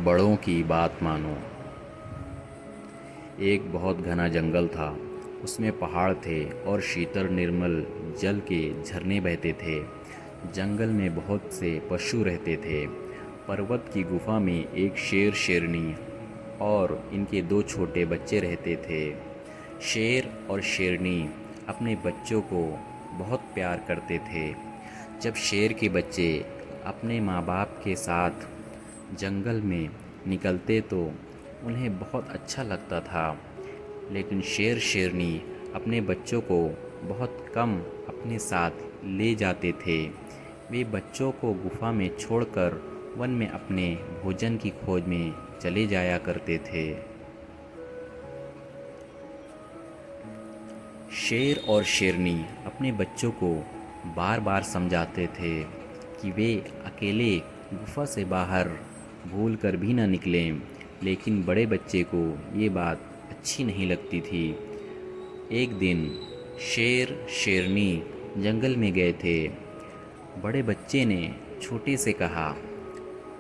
बड़ों की बात मानो। एक बहुत घना जंगल था। उसमें पहाड़ थे और शीतल निर्मल जल के झरने बहते थे। जंगल में बहुत से पशु रहते थे। पर्वत की गुफा में एक शेर शेरनी और इनके दो छोटे बच्चे रहते थे। शेर और शेरनी अपने बच्चों को बहुत प्यार करते थे। जब शेर के बच्चे अपने माँ बाप के साथ जंगल में निकलते तो उन्हें बहुत अच्छा लगता था, लेकिन शेर शेरनी अपने बच्चों को बहुत कम अपने साथ ले जाते थे। वे बच्चों को गुफा में छोड़कर वन में अपने भोजन की खोज में चले जाया करते थे। शेर और शेरनी अपने बच्चों को बार बार समझाते थे कि वे अकेले गुफा से बाहर भूल कर भी न निकलें, लेकिन बड़े बच्चे को ये बात अच्छी नहीं लगती थी। एक दिन शेर शेरनी जंगल में गए थे। बड़े बच्चे ने छोटे से कहा,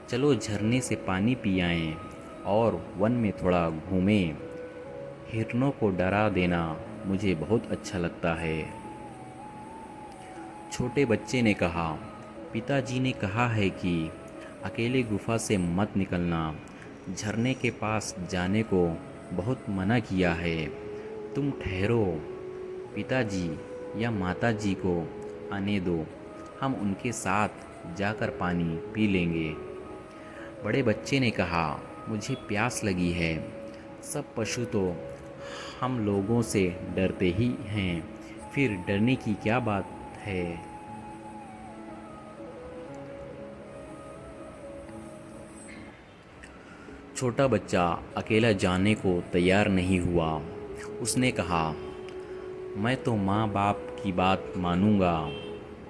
चलो झरने से पानी पी आएं और वन में थोड़ा घूमें। हिरनों को डरा देना मुझे बहुत अच्छा लगता है। छोटे बच्चे ने कहा, पिताजी ने कहा है कि अकेले गुफा से मत निकलना। झरने के पास जाने को बहुत मना किया है। तुम ठहरो, पिताजी या माताजी को आने दो, हम उनके साथ जाकर पानी पी लेंगे। बड़े बच्चे ने कहा, मुझे प्यास लगी है। सब पशु तो हम लोगों से डरते ही हैं, फिर डरने की क्या बात है। छोटा बच्चा अकेला जाने को तैयार नहीं हुआ। उसने कहा, मैं तो माँ बाप की बात मानूंगा,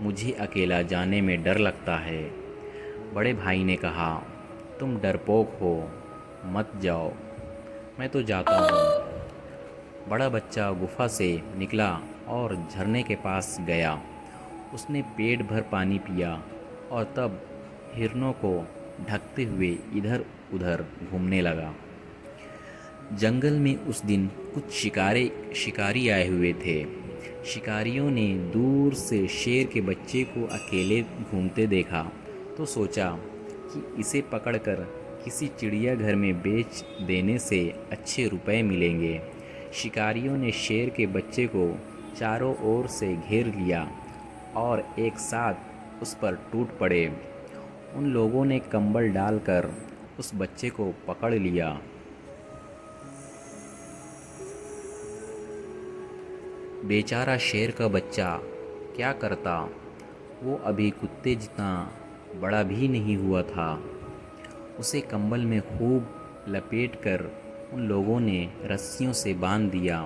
मुझे अकेला जाने में डर लगता है। बड़े भाई ने कहा, तुम डरपोक हो, मत जाओ, मैं तो जाता हूँ। बड़ा बच्चा गुफा से निकला और झरने के पास गया। उसने पेट भर पानी पिया और तब हिरनों को ढकते हुए इधर उधर घूमने लगा। जंगल में उस दिन कुछ शिकारी आए हुए थे। शिकारियों ने दूर से शेर के बच्चे को अकेले घूमते देखा तो सोचा कि इसे पकड़कर किसी चिड़ियाघर में बेच देने से अच्छे रुपए मिलेंगे। शिकारियों ने शेर के बच्चे को चारों ओर से घेर लिया और एक साथ उस पर टूट पड़े। उन लोगों ने कंबल डालकर उस बच्चे को पकड़ लिया। बेचारा शेर का बच्चा क्या करता, वो अभी कुत्ते जितना बड़ा भी नहीं हुआ था। उसे कंबल में खूब लपेटकर उन लोगों ने रस्सियों से बांध दिया।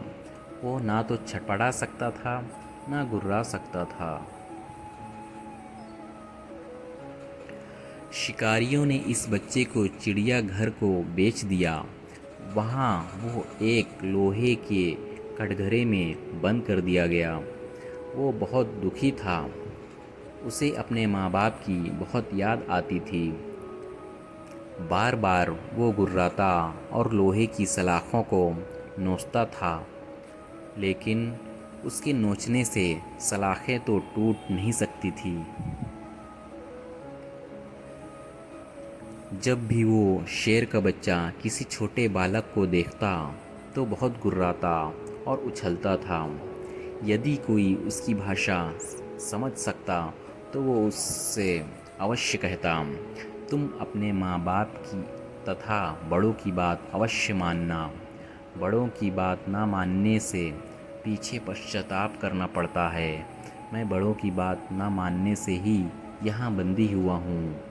वो ना तो छटपटा सकता था, ना गुर्रा सकता था। शिकारियों ने इस बच्चे को चिड़ियाघर को बेच दिया। वहाँ वो एक लोहे के कटघरे में बंद कर दिया गया। वो बहुत दुखी था। उसे अपने माँ बाप की बहुत याद आती थी। बार बार वो गुर्राता और लोहे की सलाखों को नोचता था, लेकिन उसके नोचने से सलाखें तो टूट नहीं सकती थी। जब भी वो शेर का बच्चा किसी छोटे बालक को देखता तो बहुत गुर्राता और उछलता था। यदि कोई उसकी भाषा समझ सकता तो वो उससे अवश्य कहता, तुम अपने माँ बाप की तथा बड़ों की बात अवश्य मानना। बड़ों की बात ना मानने से पीछे पश्चाताप करना पड़ता है। मैं बड़ों की बात ना मानने से ही यहाँ बंदी हुआ हूँ।